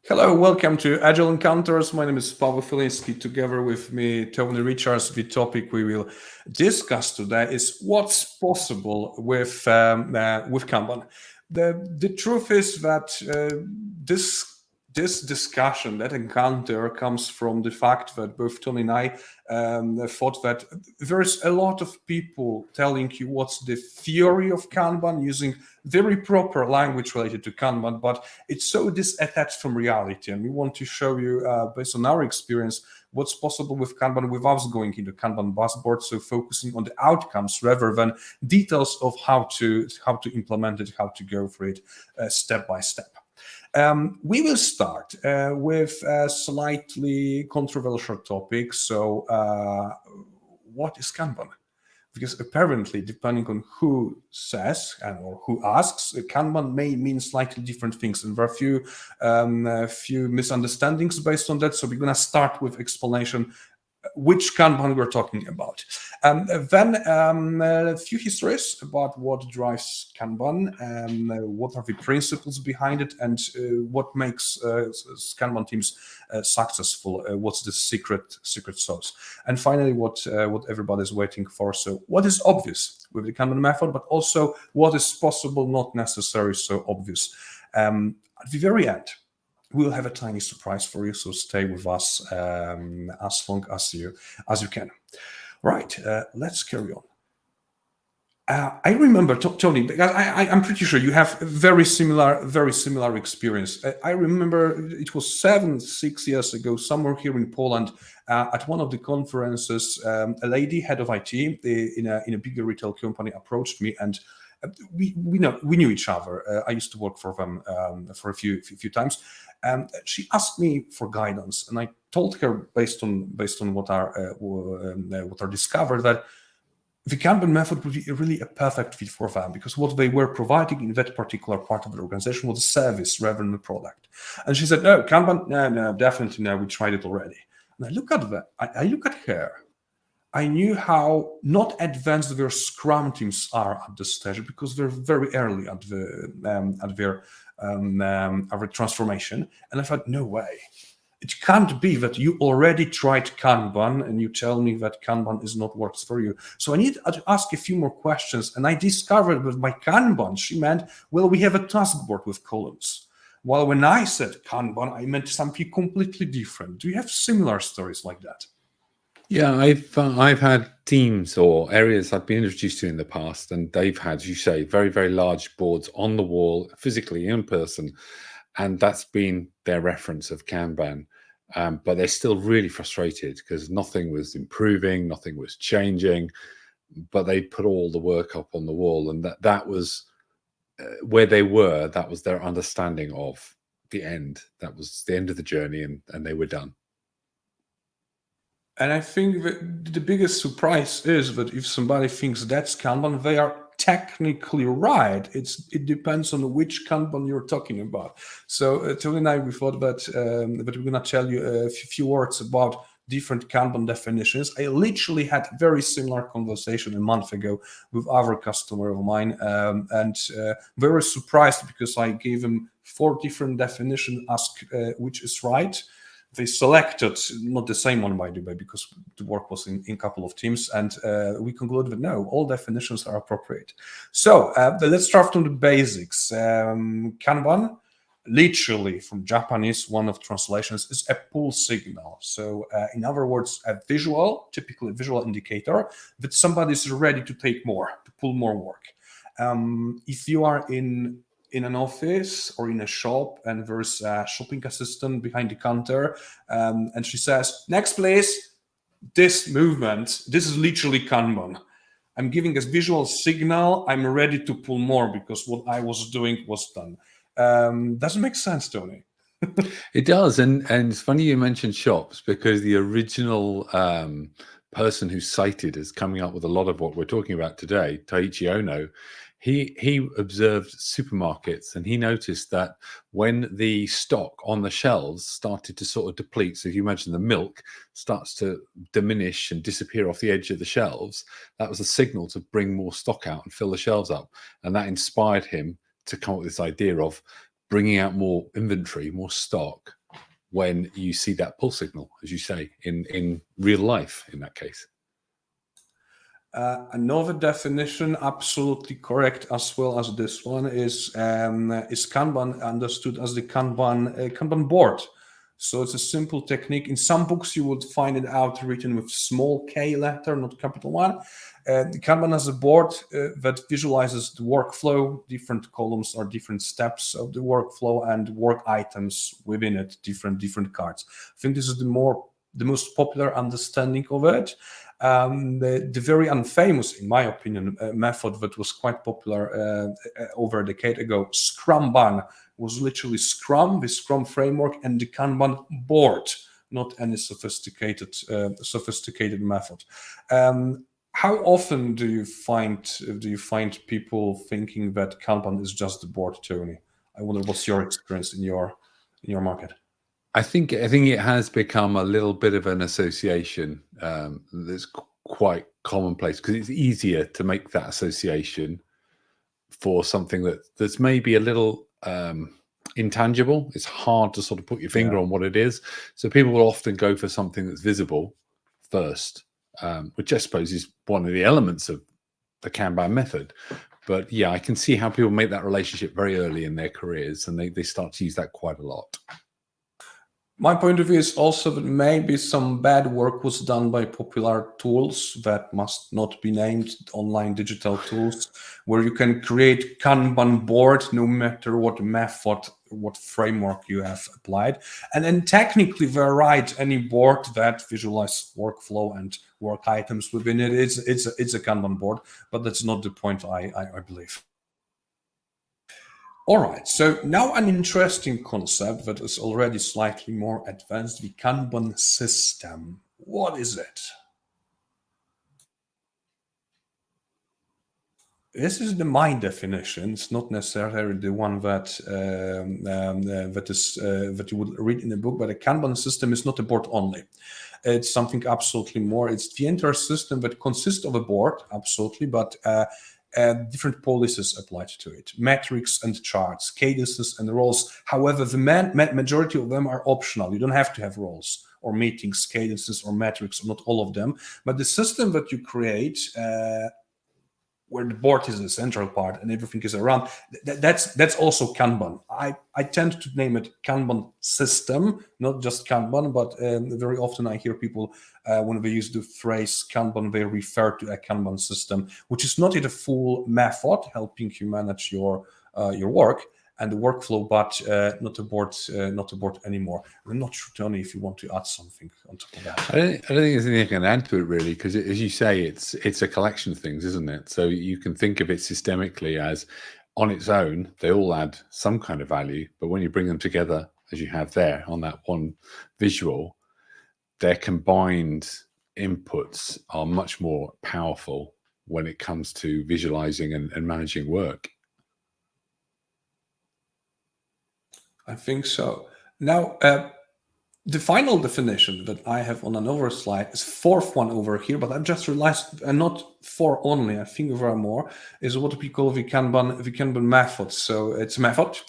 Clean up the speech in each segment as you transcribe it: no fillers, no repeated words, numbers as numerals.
Hello, welcome to Agile Encounters. My name is Paweł Feliński. Together with me, Tony Richards. The topic we will discuss today is what's possible with Kanban. The truth is that this discussion, that encounter, comes from the fact that both Tony and I thought that there's a lot of people telling you what's the theory of Kanban using very proper language related to Kanban, but it's so disattached from reality. And we want to show you, based on our experience, what's possible with Kanban without going into Kanban buzzword. So focusing on the outcomes rather than details of how to implement it, how to go through it step by step. We will start with a slightly controversial topic. So, what is Kanban? Because apparently, depending on who says or who asks, Kanban may mean slightly different things, and there are a few misunderstandings based on that. So we're going to start with explanation which Kanban we're talking about. Then a few histories about what drives Kanban, what are the principles behind it, and what makes Kanban teams successful. What's the secret sauce? And finally, what everybody's waiting for. So what is obvious with the Kanban method, but also what is possible, not necessarily so obvious. At the very end, we'll have a tiny surprise for you, so stay with us as long as you can. Right, let's carry on. I remember, Tony, because I'm pretty sure you have very similar experience. I remember it was 6 years ago, somewhere here in Poland, at one of the conferences, a lady, head of IT in a bigger retail company, approached me, and we knew each other. I used to work for them for a few times. She asked me for guidance, and I told her based on what are discovered that the Kanban method would be really a perfect fit for them, because what they were providing in that particular part of the organization was a service rather than a product. And she said, "No, Kanban, no, definitely no. We tried it already." And I look at that. I look at her. I knew how not advanced their Scrum teams are at this stage, because they're very early at their transformation. And I thought, no way. It can't be that you already tried Kanban and you tell me that Kanban is not works for you. So I need to ask a few more questions. And I discovered that by Kanban, she meant, well, we have a task board with columns. While when I said Kanban, I meant something completely different. Do you have similar stories like that? Yeah, I've had teams or areas I've been introduced to in the past, and they've had, as you say, very, very large boards on the wall, physically in person, and that's been their reference of Kanban. But they're still really frustrated because nothing was improving, nothing was changing, but they put all the work up on the wall, and that was where they were. That was their understanding of the end. That was the end of the journey, and they were done. And I think that the biggest surprise is that if somebody thinks that's Kanban, they are technically right. It depends on which Kanban you're talking about. So Tony and I, we thought that we're going to tell you a few words about different Kanban definitions. I literally had a very similar conversation a month ago with other customer of mine, and they were surprised because I gave them 4 different definitions, asked which is right. They selected not the same one, by the way, because the work was in a couple of teams, and we concluded that no, all definitions are appropriate. So let's start from the basics. Kanban, literally from Japanese, one of translations, is a pull signal. So in other words, typically visual indicator that somebody is ready to take more, to pull more work. If you are in an office or in a shop and there's a shopping assistant behind the counter, and she says, "Next, please," this movement, this is literally Kanban. I'm giving a visual signal. I'm ready to pull more because what I was doing was done. Doesn't make sense, Tony. It does, and it's funny you mentioned shops, because the original person who's cited as coming up with a lot of what we're talking about today, Taiichi Ono, he observed supermarkets, and he noticed that when the stock on the shelves started to sort of deplete, so if you imagine the milk starts to diminish and disappear off the edge of the shelves, that was a signal to bring more stock out and fill the shelves up, and that inspired him to come up with this idea of bringing out more inventory, more stock when you see that pull signal, as you say, in real life in that case. Another definition, absolutely correct as well as this one, is Kanban understood as the Kanban board. So it's a simple technique. In some books, you would find it out written with small K letter, not capital one. The Kanban has a board that visualizes the workflow. Different columns are different steps of the workflow and work items within it, different cards. I think this is the most popular understanding of it. The very unfamous, in my opinion, method that was quite popular over a decade ago, Scrumban, was literally Scrum, the Scrum framework, and the Kanban board, not any sophisticated method. How often do you find people thinking that Kanban is just the board, Tony? I wonder what's your experience in your market. I think it has become a little bit of an association that's quite commonplace, because it's easier to make that association for something that's maybe a little intangible. It's hard to sort of put your finger on what it is. So people will often go for something that's visible first, which I suppose is one of the elements of the Kanban method. But yeah, I can see how people make that relationship very early in their careers, and they start to use that quite a lot. My point of view is also that maybe some bad work was done by popular tools that must not be named, online digital tools, where you can create Kanban board no matter what method, what framework you have applied. And then technically they're right, any board that visualizes workflow and work items within it, it's a Kanban board, but that's not the point, I believe. All right, so now an interesting concept that is already slightly more advanced, the Kanban system. What is it? This is my definition. It's not necessarily the one that you would read in the book, but a Kanban system is not a board only. It's something absolutely more. It's the entire system that consists of a board, absolutely, but different policies applied to it, metrics and charts, cadences and roles. However, the majority of them are optional. You don't have to have roles or meetings, cadences or metrics, or not all of them. But the system that you create, where the board is the central part and everything is around, that's also Kanban. I tend to name it Kanban system, not just Kanban, but very often I hear people, when they use the phrase Kanban, they refer to a Kanban system, which is not yet a full method helping you manage your work and the workflow, but not a board anymore. I'm not sure, Tony, if you want to add something on top of that. I don't think there's anything I can add to it, really, because as you say, it's a collection of things, isn't it? So you can think of it systemically as on its own, they all add some kind of value, but when you bring them together, as you have there on that one visual, their combined inputs are much more powerful when it comes to visualizing and managing work. I think so. Now, the final definition that I have on another slide is fourth one over here, but I've just realized, and not four only, I think there are more, is what we call the Kanban method. So it's a method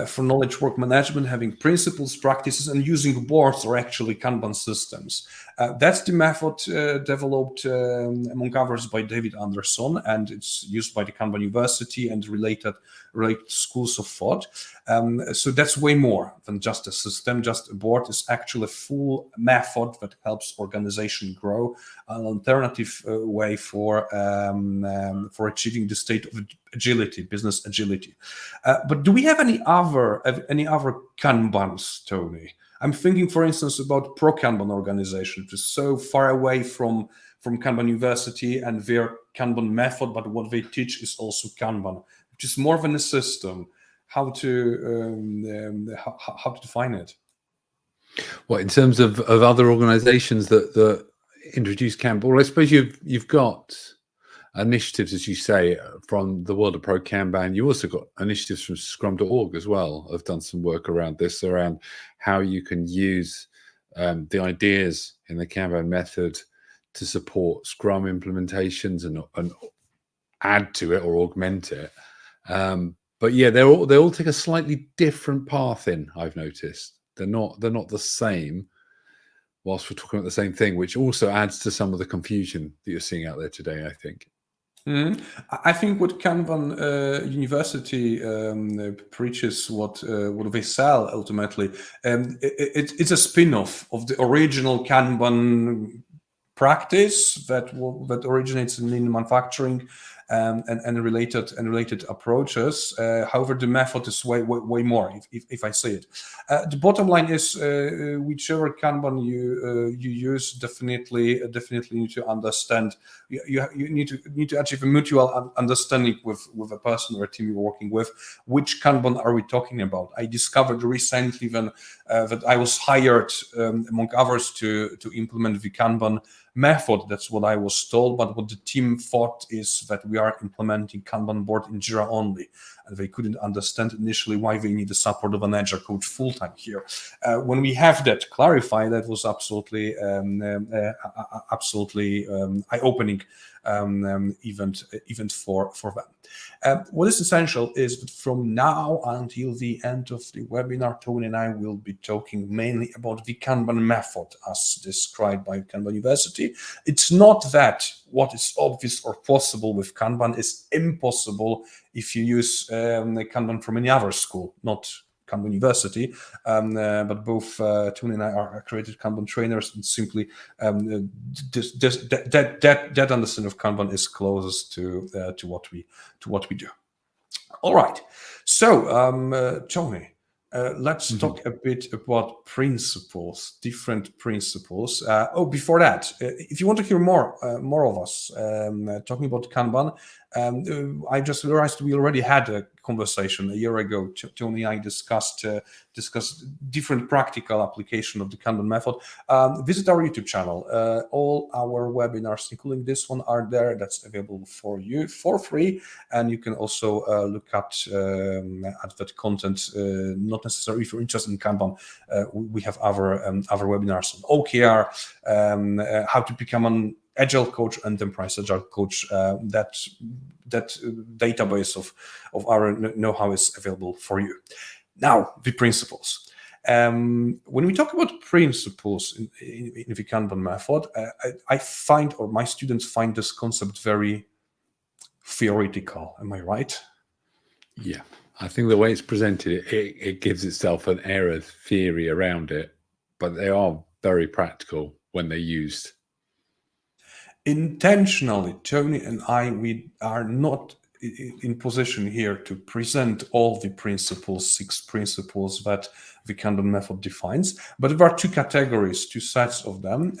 for knowledge work management, having principles, practices, and using boards or actually Kanban systems. That's the method developed, among others, by David Anderson, and it's used by the Kanban University and related schools of thought. So that's way more than just a system. Just a board is actually a full method that helps organization grow, an alternative way for achieving the state of agility, business agility. But do we have any other Kanbans, Tony? I'm thinking, for instance, about pro-Kanban organization, which is so far away from Kanban University and their Kanban method, but what they teach is also Kanban, which is more than a system. How to define it? Well, in terms of other organizations that introduce Kanban, well, I suppose you've got initiatives, as you say, from the world of Pro Kanban. You also got initiatives from Scrum.org as well. Have done some work around this, around how you can use the ideas in the Kanban method to support Scrum implementations and add to it or augment it. But yeah, they all take a slightly different path in. I've noticed they're not the same. Whilst we're talking about the same thing, which also adds to some of the confusion that you're seeing out there today, I think. Mhm. I think what Kanban University preaches, what they sell ultimately, it's a spin-off of the original Kanban practice that originates in manufacturing and related approaches. However, the method is way more, if I say it. The bottom line is, whichever Kanban you use, definitely need to understand. You need to achieve a mutual understanding with a person or a team you're working with. Which Kanban are we talking about? I discovered recently that I was hired, among others, to implement the Kanban method. That's what I was told, but what the team thought is that we are implementing Kanban board in Jira only, and they couldn't understand initially why they need the support of an Agile coach full-time here. When we have that clarified, that was absolutely eye-opening event for them. What is essential is that from now until the end of the webinar, Tony and I will be talking mainly about the Kanban method as described by Kanban University. It's not that what is obvious or possible with Kanban is impossible if you use Kanban from any other school, not Kanban University, but both Tony and I are accredited Kanban trainers, and simply that understanding of Kanban is closest to what we do. All right, so Tony, let's talk a bit about principles, different principles. Before that, if you want to hear more of us talking about Kanban, I just realized we already had a conversation a year ago. Tony and I discussed different practical application of the Kanban method. Visit our YouTube channel. All our webinars, including this one, are there. That's available for you for free, and you can also look at that content. Not necessarily if you're interested in Kanban. We have other webinars on OKR, how to become an Agile coach and enterprise Agile coach. That database of our know-how is available for you. Now, the principles. When we talk about principles in the Kanban method, I find, or my students find, this concept very theoretical. Am I right? Yeah, I think the way it's presented, it gives itself an air of theory around it, but they are very practical when they're used. Intentionally, Tony and I, we are not in position here to present all the principles, 6 principles that the Kanban method defines, but there are 2 categories, 2 sets of them,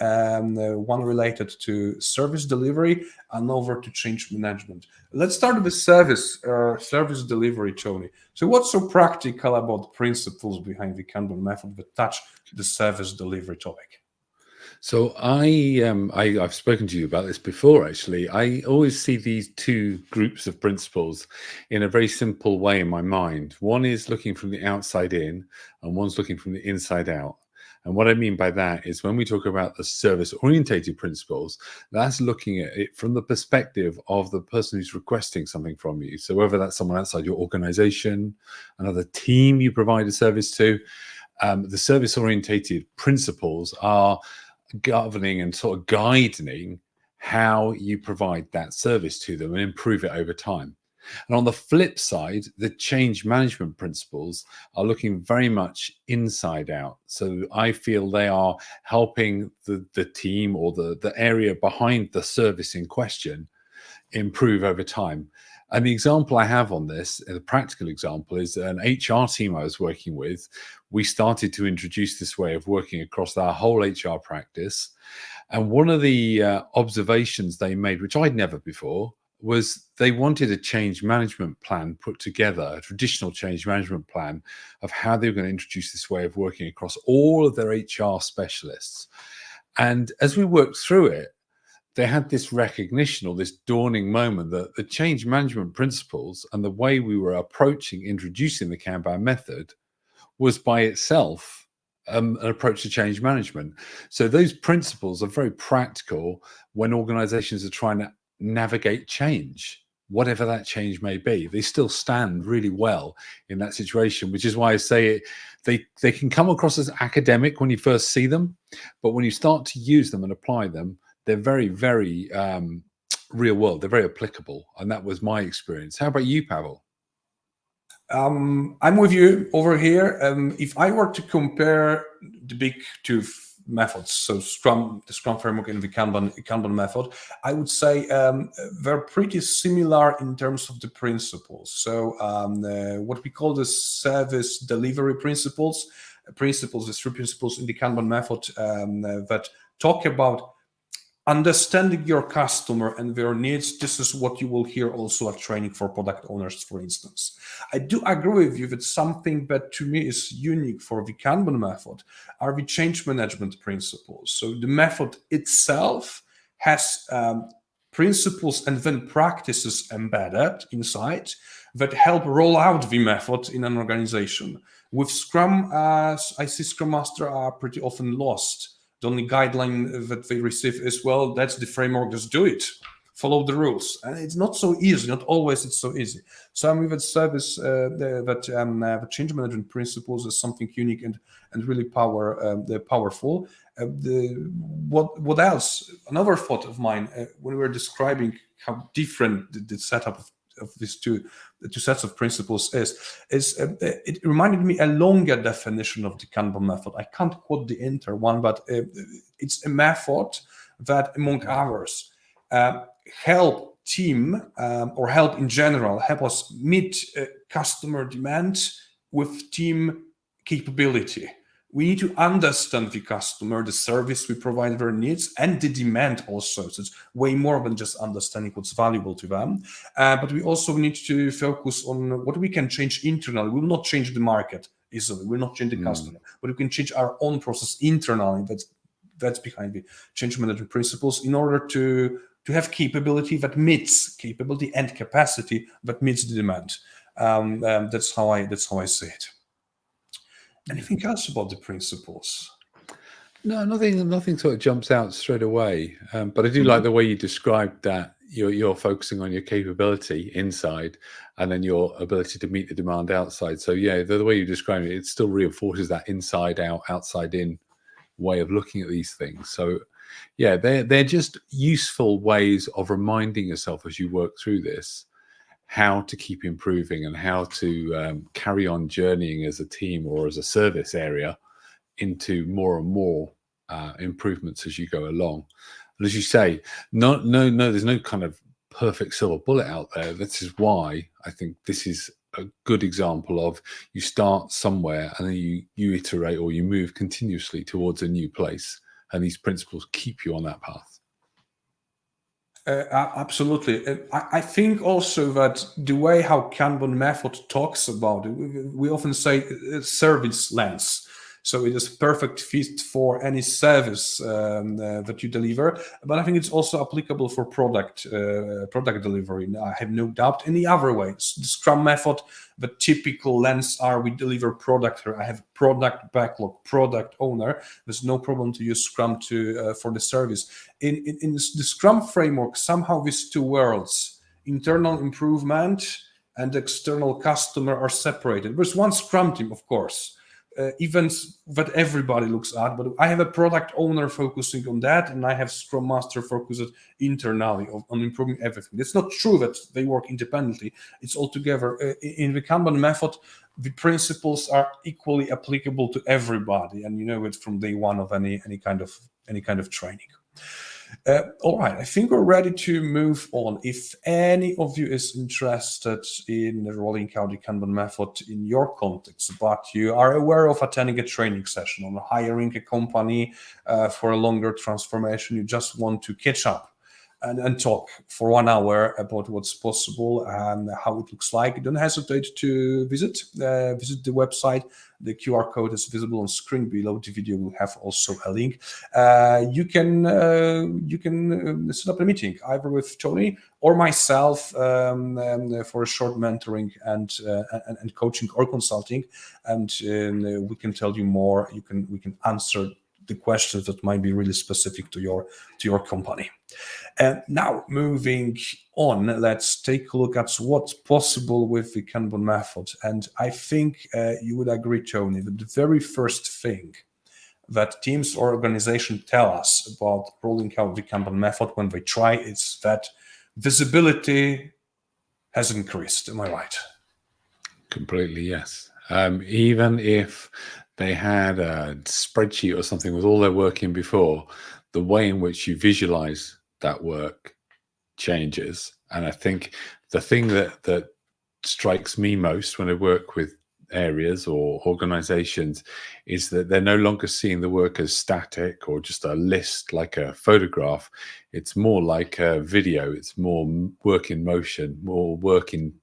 one related to service delivery, another to change management. Let's start with service delivery, Tony. So what's so practical about principles behind the Kanban method that touch the service delivery topic? So I've spoken to you about this before, actually. I always see these 2 groups of principles in a very simple way in my mind. One is looking from the outside in, and one's looking from the inside out. And what I mean by that is when we talk about the service-orientated principles, that's looking at it from the perspective of the person who's requesting something from you. So whether that's someone outside your organization, another team you provide a service to, the service-orientated principles are governing and sort of guiding how you provide that service to them and improve it over time. And on the flip side, the change management principles are looking very much inside out. So I feel they are helping the team or the area behind the service in question improve over time. And the example I have on this, the practical example, is an HR team I was working with. We started to introduce this way of working across our whole HR practice. And one of the observations they made, which I'd never before, was they wanted a change management plan put together, a traditional change management plan of how they were going to introduce this way of working across all of their HR specialists. And as we worked through it, they had this recognition or this dawning moment that the change management principles and the way we were approaching introducing the Kanban method was by itself an approach to change management. So those principles are very practical when organizations are trying to navigate change. whatever that change may be. They still stand really well in that situation, which is why I say they can come across as academic when you first see them, but when you start to use them and apply them, they're very, very real world. They're very applicable, and that was my experience. How about you, Paweł? I'm with you over here. If I were to compare the big two methods, so the Scrum framework and the Kanban method, I would say they're pretty similar in terms of the principles. So what we call the service delivery principles, the 3 principles in the Kanban method that talk about understanding your customer and their needs. This is what you will hear also at training for product owners, for instance. I do agree with you that something that to me is unique for the Kanban method are the change management principles. So the method itself has principles and then practices embedded inside that help roll out the method in an organization. With Scrum, I see Scrum Master are pretty often lost. The only guideline that they receive is, well, that's the framework, just do it, follow the rules. And it's not so easy, not always it's so easy. So I'm with that service, the change management principles is something unique and really powerful. What else? Another thought of mine, when we were describing how different the setup of these two sets of principles is it reminded me a longer definition of the Kanban method. I can't quote the entire one, but it's a method that, among others, help team or help in general, help us meet customer demand with team capability. We need to understand the customer, the service we provide their needs, and the demand also. So it's way more than just understanding what's valuable to them. But we also need to focus on what we can change internally. We will not change the market easily. We will not change the customer, but we can change our own process internally. That's behind the change management principles in order to have capability and capacity that meets the demand. That's how I see it. Anything else about the principles? No, nothing sort of jumps out straight away. But I do like the way you described that you're focusing on your capability inside and then your ability to meet the demand outside. So yeah, the way you describe it still reinforces that inside out, outside in way of looking at these things. So yeah, they're just useful ways of reminding yourself as you work through this how to keep improving and how to carry on journeying as a team or as a service area into more and more improvements as you go along. And as you say, no, there's no kind of perfect silver bullet out there. This is why I think this is a good example of you start somewhere and then you iterate or you move continuously towards a new place. And these principles keep you on that path. Absolutely. I think also that the way how Kanban method talks about it, we often say service lens. So it is perfect fit for any service that you deliver. But I think it's also applicable for product delivery. I have no doubt. Any other way, the Scrum method, the typical lens are we deliver product. I have product backlog, product owner. There's no problem to use Scrum for the service. In the Scrum framework, somehow these two worlds, internal improvement and external customer, are separated. There's one Scrum team, of course. Events that everybody looks at, but I have a product owner focusing on that, and I have Scrum Master focused internally on improving everything. It's not true that they work independently. It's all together. In the Kanban method, the principles are equally applicable to everybody, and you know it from day one of any kind of training. All right, I think we're ready to move on. If any of you is interested in rolling out the Kanban method in your context, but you are aware of attending a training session or hiring a company for a longer transformation, you just want to catch up and talk for 1 hour about what's possible and how it looks like, don't hesitate to visit the website. The QR code is visible on screen below. The video will have also a link. You can set up a meeting either with Tony or myself for a short mentoring and coaching or consulting, and we can tell you more. We can answer the questions that might be really specific to your company. And now moving on, let's take a look at what's possible with the Kanban method. And I think you would agree, Tony, that the very first thing that teams or organizations tell us about rolling out the Kanban method when they try is that visibility has increased. Am I right? Completely, yes. Even if they had a spreadsheet or something with all their work in before, the way in which you visualize that work changes. And I think the thing that strikes me most when I work with areas or organizations is that they're no longer seeing the work as static or just a list like a photograph. It's more like a video. It's more work in motion, more work in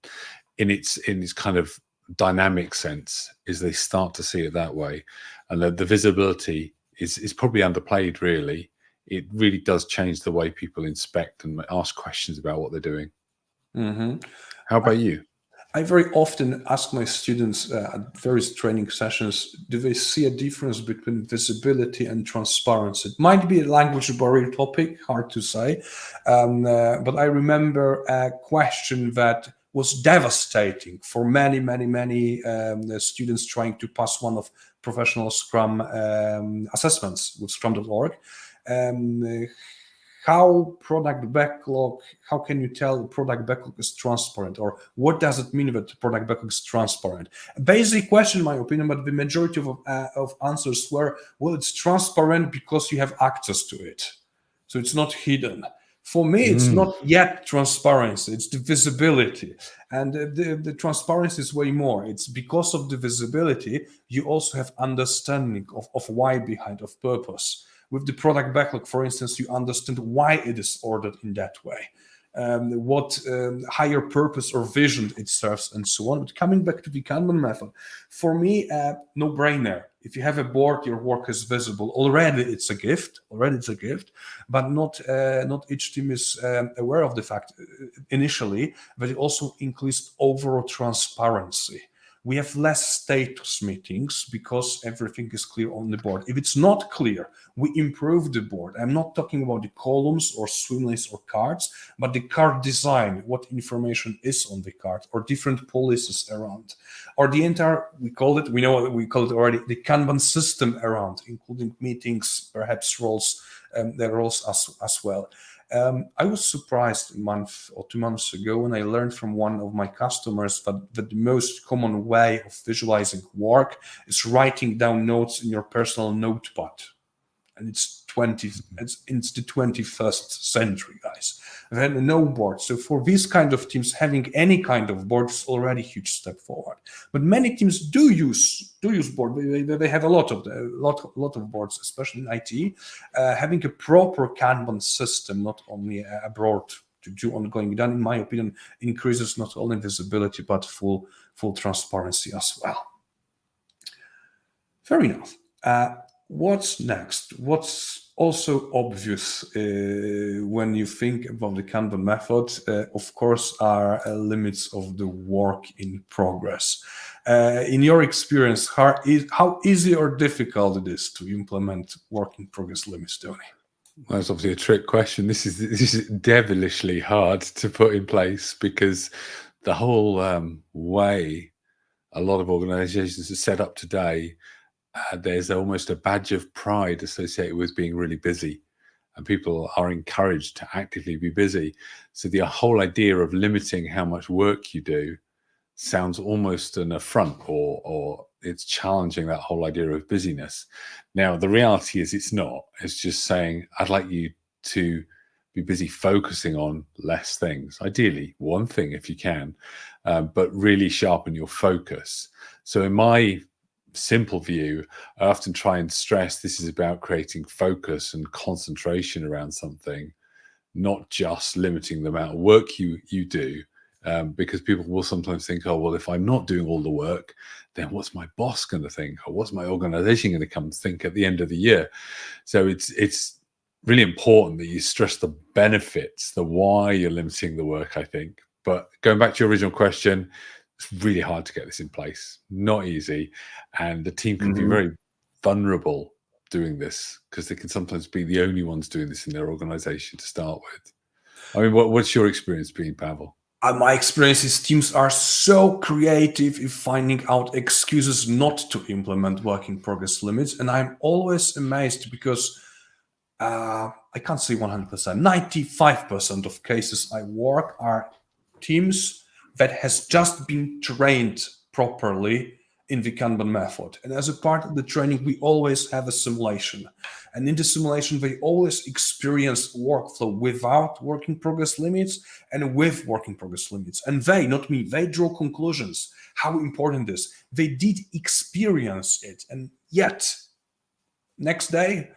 its kind of dynamic sense, is they start to see it that way. And the visibility is probably underplayed, really. It really does change the way people inspect and ask questions about what they're doing. Mm-hmm. How about you? I very often ask my students at various training sessions, do they see a difference between visibility and transparency? It might be a language barrier topic, hard to say, but I remember a question that was devastating for many students trying to pass one of professional Scrum assessments with Scrum.org. How can you tell the product backlog is transparent, or what does it mean that the product backlog is transparent? A basic question, in my opinion, but the majority of answers were, well, it's transparent because you have access to it. So it's not hidden. For me, it's not yet transparency, it's the visibility. And the transparency is way more. It's because of the visibility, you also have understanding of why behind, of purpose. With the product backlog, for instance, you understand why it is ordered in that way, what higher purpose or vision it serves, and so on. But coming back to the Kanban method, for me, no-brainer. If you have a board, your work is visible. Already it's a gift. But not each team is aware of the fact initially that it also increased overall transparency. We have less status meetings because everything is clear on the board. If it's not clear, we improve the board. I'm not talking about the columns or swim lanes or cards, but the card design, what information is on the card, or different policies around, or the entire, we call it already, the Kanban system around, including meetings, perhaps roles, the roles as well. I was surprised a month or 2 months ago when I learned from one of my customers that the most common way of visualizing work is writing down notes in your personal notepad. And it's the 21st century, guys. Then no board. So for these kind of teams, having any kind of board is already a huge step forward. But many teams do use board. They have a lot of boards, especially in IT. Having a proper Kanban system, not only a board to do ongoing done, in my opinion, increases not only visibility but full transparency as well. Fair enough. What's next? What's also obvious when you think about the Kanban method, of course, are limits of the work in progress. In your experience, how easy or difficult it is to implement work in progress limits, Tony? Well, that's obviously a trick question. This is devilishly hard to put in place because the whole way a lot of organizations are set up today, there's almost a badge of pride associated with being really busy, and people are encouraged to actively be busy. So the whole idea of limiting how much work you do sounds almost an affront, or it's challenging that whole idea of busyness. Now, the reality is it's not. It's just saying, I'd like you to be busy focusing on less things, ideally one thing if you can, but really sharpen your focus. So in my simple view, I often try and stress this is about creating focus and concentration around something, not just limiting the amount of work you do, because people will sometimes think, oh, well, if I'm not doing all the work, then what's my boss going to think, or what's my organization going to come think at the end of the year? So it's really important that you stress the benefits, the why you're limiting the work, I think. But going back to your original question, it's really hard to get this in place, not easy. And the team can be very vulnerable doing this, because they can sometimes be the only ones doing this in their organization to start with. I mean, what's your experience being, Paweł? My experience is teams are so creative in finding out excuses not to implement work in progress limits. And I'm always amazed because I can't say 100%, 95% of cases I work are teams that has just been trained properly in the Kanban method. And as a part of the training, we always have a simulation. And in the simulation, they always experience workflow without work in progress limits and with work in progress limits. And they, not me, they draw conclusions, how important it is. They did experience it. And yet, next day,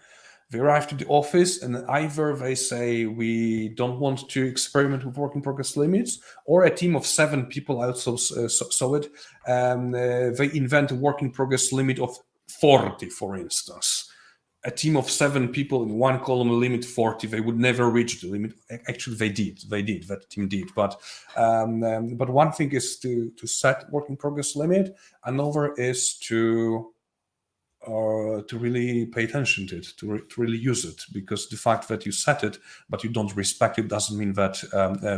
they arrive to the office and either they say, we don't want to experiment with work in progress limits, or a team of 7 people also saw it. They invent a work in progress limit of 40, for instance. A team of 7 people in one column limit 40, they would never reach the limit. Actually, they did, that team did. But one thing is to set work in progress limit. Another is to really pay attention to it, to really use it, because the fact that you set it but you don't respect it doesn't mean that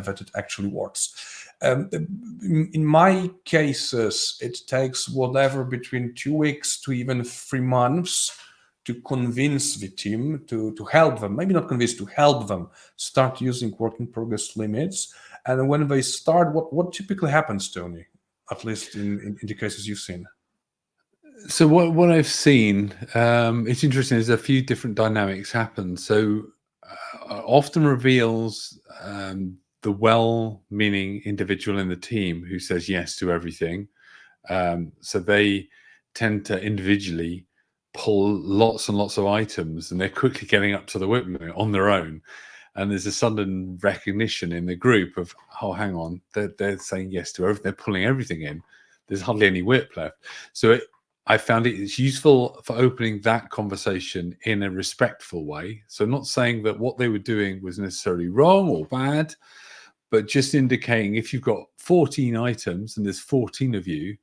that it actually works. In my cases, it takes whatever between 2 weeks to even 3 months to convince the team, to help them, maybe not convince, to help them start using work in progress limits. And when they start, what typically happens, Tony, at least in the cases you've seen? So what I've seen, it's interesting. There's a few different dynamics happen. So often reveals the well-meaning individual in the team who says yes to everything. So they tend to individually pull lots and lots of items, and they're quickly getting up to the whip limit on their own. And there's a sudden recognition in the group of, oh, hang on, they're saying yes to everything. They're pulling everything in. There's hardly any whip left. So I found it's useful for opening that conversation in a respectful way. So not saying that what they were doing was necessarily wrong or bad, but just indicating if you've got 14 items and there's 14 of you,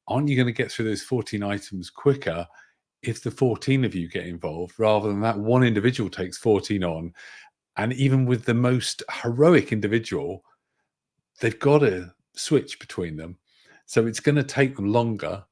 aren't you going to get through those 14 items quicker if the 14 of you get involved rather than that one individual takes 14 on? And even with the most heroic individual, they've got to switch between them. So it's going to take them longer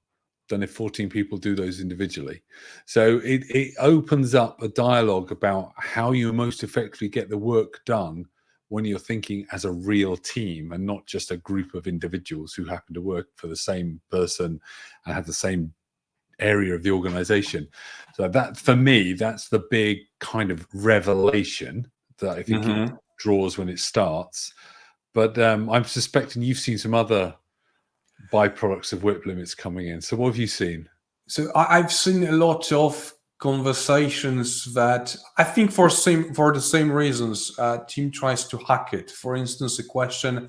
than if 14 people do those individually. So it opens up a dialogue about how you most effectively get the work done when you're thinking as a real team and not just a group of individuals who happen to work for the same person and have the same area of the organization. So that, for me, that's the big kind of revelation that I think it draws when it starts. But I'm suspecting you've seen some other byproducts of whip limits coming in. So what have you seen? So I've seen a lot of conversations that I think for the same reasons, team tries to hack it. For instance, a question: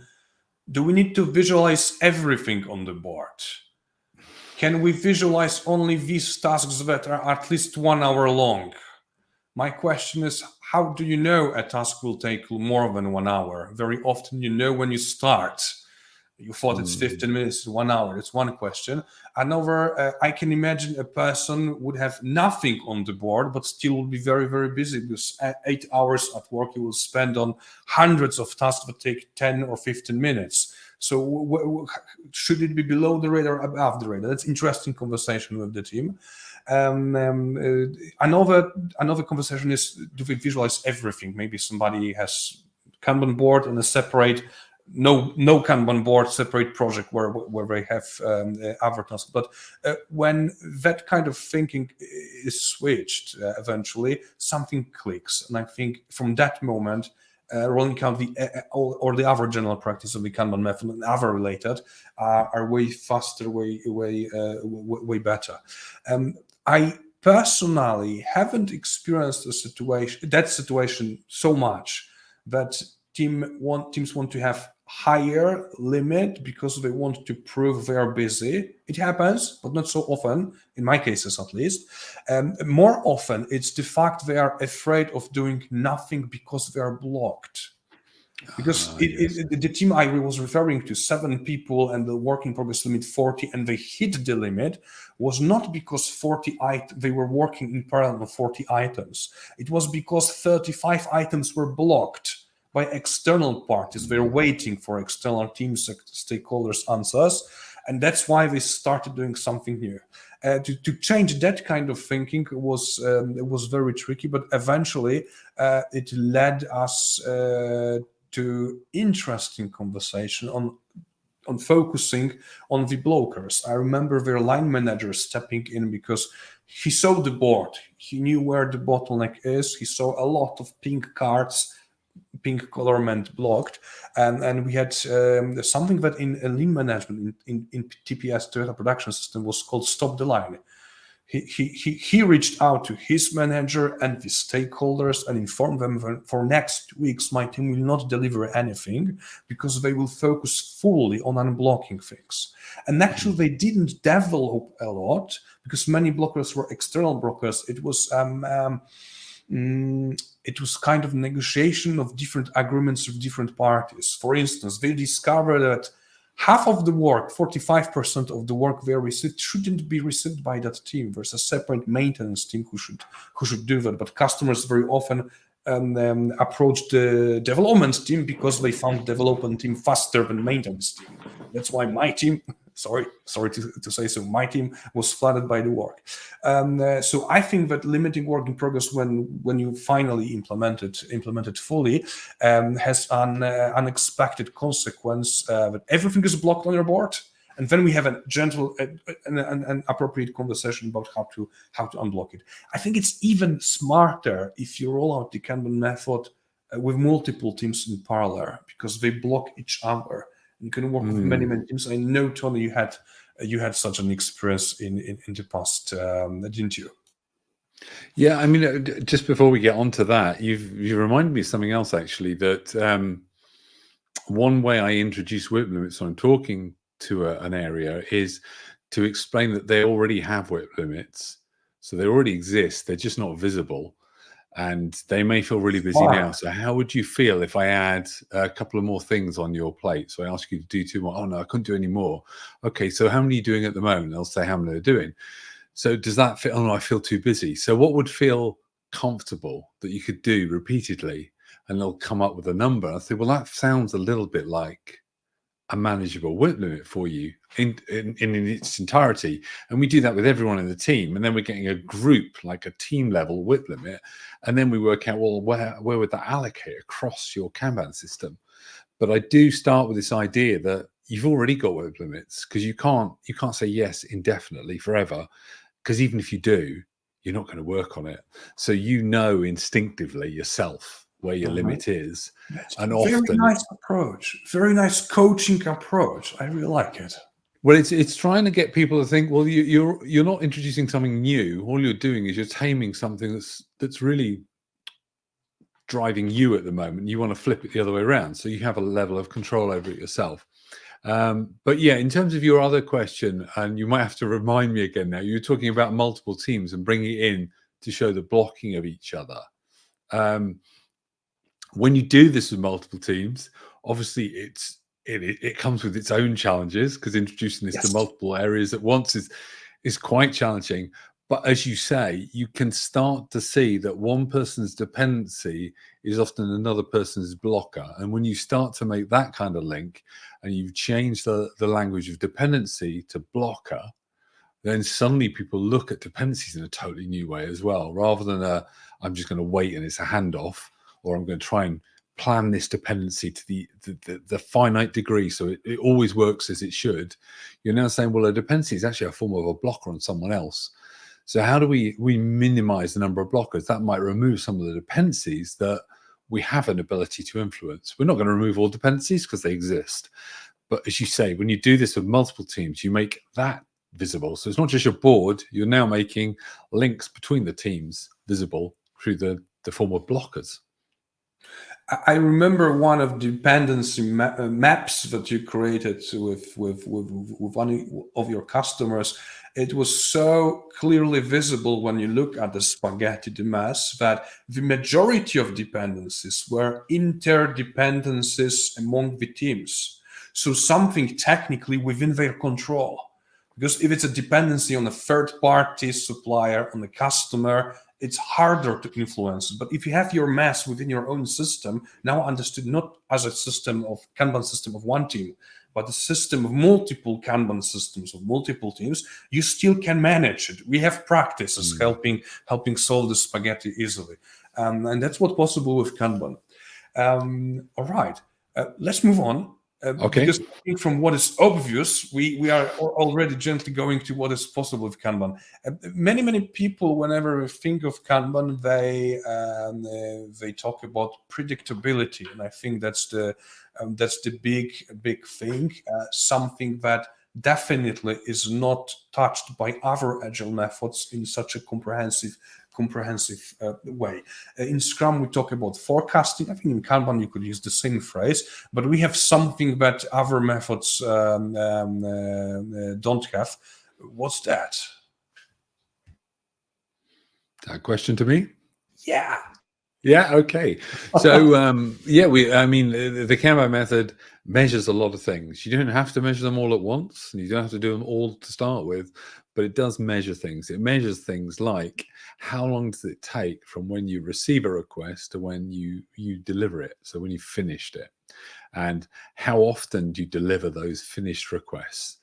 do we need to visualize everything on the board? Can we visualize only these tasks that are at least 1 hour long? My question is, how do you know a task will take more than 1 hour? Very often you know when you start. You thought it's 15 minutes, 1 hour. It's one question. Another, I can imagine a person would have nothing on the board, but still will be very, very busy, because 8 hours at work you will spend on hundreds of tasks that take 10 or 15 minutes. So should it be below the radar or above the radar? That's interesting conversation with the team. Another conversation is, do we visualize everything? Maybe somebody has Kanban board and a separate no Kanban board, separate project where they have other tasks. But when that kind of thinking is switched, eventually something clicks, and I think from that moment, rolling out or the other general practice of the Kanban method and other related are way faster, way better. I personally haven't experienced that situation so much that teams want to have higher limit because they want to prove they are busy. It happens, but not so often, in my cases at least. More often, it's the fact they are afraid of doing nothing because they are blocked. Because Yes. the team I was referring to, 7 people and the work in progress limit 40, and they hit the limit, was not because they were working in parallel on 40 items. It was because 35 items were blocked by external parties. They're waiting for external teams, stakeholders' answers, and that's why they started doing something new. To change that kind of thinking was very tricky, but eventually it led us to interesting conversation on focusing on the blockers. I remember their line manager stepping in because he saw the board. He knew where the bottleneck is. He saw a lot of pink cards, pink color meant blocked, and we had something that in lean management in TPS, Toyota Production System, was called stop the line. He reached out to his manager and the stakeholders and informed them that for next weeks my team will not deliver anything because they will focus fully on unblocking things. And actually they didn't develop a lot because many blockers were external blockers. It was kind of negotiation of different agreements with different parties. For instance, they discovered that half of the work, 45% of the work they received, shouldn't be received by that team. There's a separate maintenance team who should do that. But customers very often approach the development team because they found development team faster than maintenance team. That's why my team, sorry to say so, my team was flooded by the work. So I think that limiting work in progress when you finally implement it fully has an unexpected consequence that everything is blocked on your board. And then we have a gentle and appropriate conversation about how to unblock it. I think it's even smarter if you roll out the Kanban method with multiple teams in parallel because they block each other. You can work with many teams. I know, Tony, you had such an experience in the past, didn't you? Yeah, I mean, just before we get onto that, you reminded me of something else actually. That one way I introduce WIP limits when I'm talking to an area is to explain that they already have WIP limits, so they already exist. They're just not visible. And they may feel really busy now. So how would you feel if I add a couple of more things on your plate? So I ask you to do 2 more. Oh, no, I couldn't do any more. Okay, so how many are you doing at the moment? They'll say how many they're doing. So does that fit? Oh, no, I feel too busy. So what would feel comfortable that you could do repeatedly? And they'll come up with a number. I say, well, that sounds a little bit like a manageable WIP limit for you in its entirety. And we do that with everyone in the team. And then we're getting a group, like a team level WIP limit. And then we work out, well, where would that allocate across your Kanban system? But I do start with this idea that you've already got WIP limits because you can't say yes indefinitely forever. Because even if you do, you're not going to work on it. So you know instinctively yourself where your limit is. That's and very often nice approach, very nice coaching approach. I really like it. Well, it's trying to get people to think, well, you're not introducing something new. All you're doing is you're taming something that's really driving you at the moment. You want to flip it the other way around, so you have a level of control over it yourself. But yeah, in terms of your other question, and you might have to remind me again now, you're talking about multiple teams and bringing it in to show the blocking of each other. When you do this with multiple teams, obviously it comes with its own challenges because introducing this to multiple areas at once is quite challenging. But as you say, you can start to see that one person's dependency is often another person's blocker. And when you start to make that kind of link and you change the language of dependency to blocker, then suddenly people look at dependencies in a totally new way as well, rather than I'm just going to wait and it's a handoff, or I'm going to try and plan this dependency to the finite degree so it always works as it should. You're now saying, well, a dependency is actually a form of a blocker on someone else. So how do we minimize the number of blockers? That might remove some of the dependencies that we have an ability to influence. We're not going to remove all dependencies because they exist. But as you say, when you do this with multiple teams, you make that visible. So it's not just your board, you're now making links between the teams visible through the form of blockers. I remember one of the dependency maps that you created with one of your customers. It was so clearly visible when you look at the spaghetti, the mess, that the majority of dependencies were interdependencies among the teams. So something technically within their control. Because if it's a dependency on a third-party supplier, on the customer, it's harder to influence. But if you have your mess within your own system, now understood not as a system of Kanban system of one team, but a system of multiple Kanban systems of multiple teams, you still can manage it. We have practices helping solve the spaghetti easily. And that's what's possible with Kanban. All right, let's move on. Okay. Because I think from what is obvious, we are already gently going to what is possible with Kanban. Many people, whenever we think of Kanban, they talk about predictability, and I think that's the big thing. Something that definitely is not touched by other agile methods in such a comprehensive way. In Scrum, we talk about forecasting. I think in Kanban, you could use the same phrase, but we have something that other methods don't have. What's that? That question to me? Yeah. Yeah. Okay. So the Kanban method measures a lot of things. You don't have to measure them all at once, and you don't have to do them all to start with, but it does measure things. It measures things like how long does it take from when you receive a request to when you deliver it. So when you finished it, and how often do you deliver those finished requests?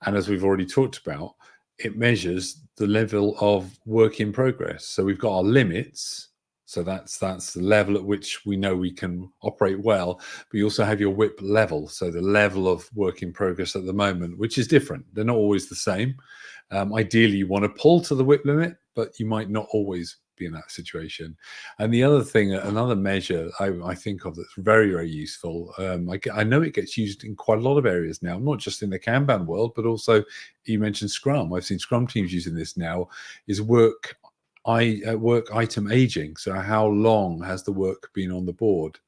And as we've already talked about, it measures the level of work in progress. So we've got our limits. So that's the level at which we know we can operate well. But you also have your WIP level, so the level of work in progress at the moment, which is different. They're not always the same. Ideally, you want to pull to the WIP limit, but you might not always be in that situation. And the other thing, another measure I think of that's very, very useful, I know it gets used in quite a lot of areas now, not just in the Kanban world, but also you mentioned Scrum. I've seen Scrum teams using this now, is work item aging. So how long has the work been on the board?